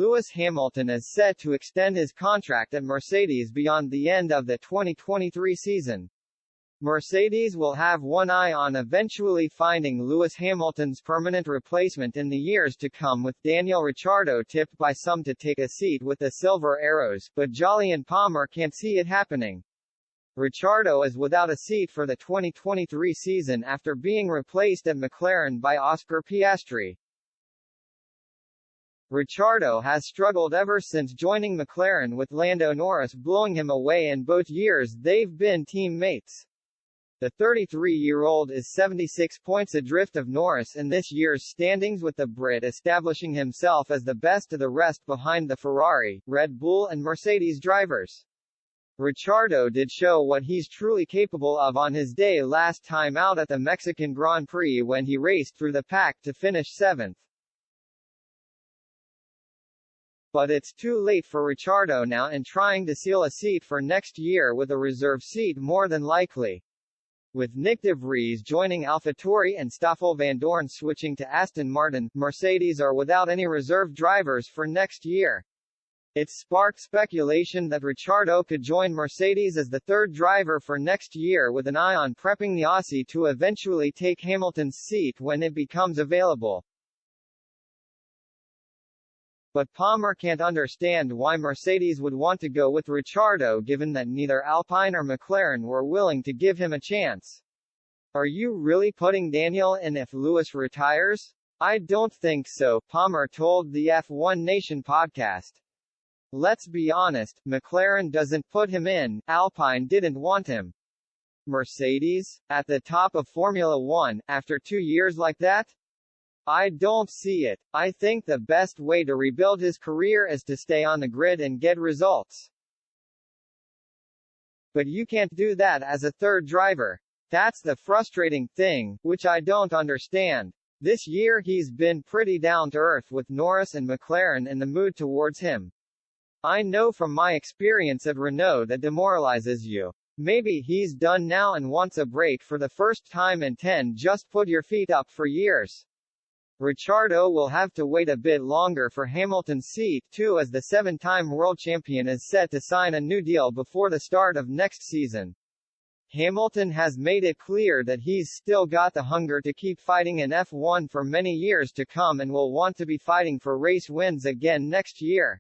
Lewis Hamilton is set to extend his contract at Mercedes beyond the end of the 2023 season. Mercedes will have one eye on eventually finding Lewis Hamilton's permanent replacement in the years to come, with Daniel Ricciardo tipped by some to take a seat with the Silver Arrows, but Jolyon Palmer can't see it happening. Ricciardo is without a seat for the 2023 season after being replaced at McLaren by Oscar Piastri. Ricciardo has struggled ever since joining McLaren, with Lando Norris blowing him away in both years they've been teammates. The 33-year-old is 76 points adrift of Norris in this year's standings, with the Brit establishing himself as the best of the rest behind the Ferrari, Red Bull and Mercedes drivers. Ricciardo did show what he's truly capable of on his day last time out at the Mexican Grand Prix, when he raced through the pack to finish 7th. But it's too late for Ricciardo now, and trying to seal a seat for next year with a reserve seat more than likely. With Nick de Vries joining AlphaTauri and Stoffel Vandoorne switching to Aston Martin, Mercedes are without any reserve drivers for next year. It's sparked speculation that Ricciardo could join Mercedes as the third driver for next year, with an eye on prepping the Aussie to eventually take Hamilton's seat when it becomes available. But Palmer can't understand why Mercedes would want to go with Ricciardo, given that neither Alpine or McLaren were willing to give him a chance. Are you really putting Daniel in if Lewis retires? I don't think so, Palmer told the F1 Nation podcast. Let's be honest, McLaren doesn't put him in, Alpine didn't want him. Mercedes? At the top of Formula One, after 2 years like that? I don't see it. I think the best way to rebuild his career is to stay on the grid and get results. But you can't do that as a third driver. That's the frustrating thing, which I don't understand. This year he's been pretty down to earth, with Norris and McLaren in the mood towards him. I know from my experience at Renault that demoralizes you. Maybe he's done now and wants a break for the first time in 10. Just put your feet up for years. Ricciardo will have to wait a bit longer for Hamilton's seat, too, as the 7-time world champion is set to sign a new deal before the start of next season. Hamilton has made it clear that he's still got the hunger to keep fighting in F1 for many years to come, and will want to be fighting for race wins again next year.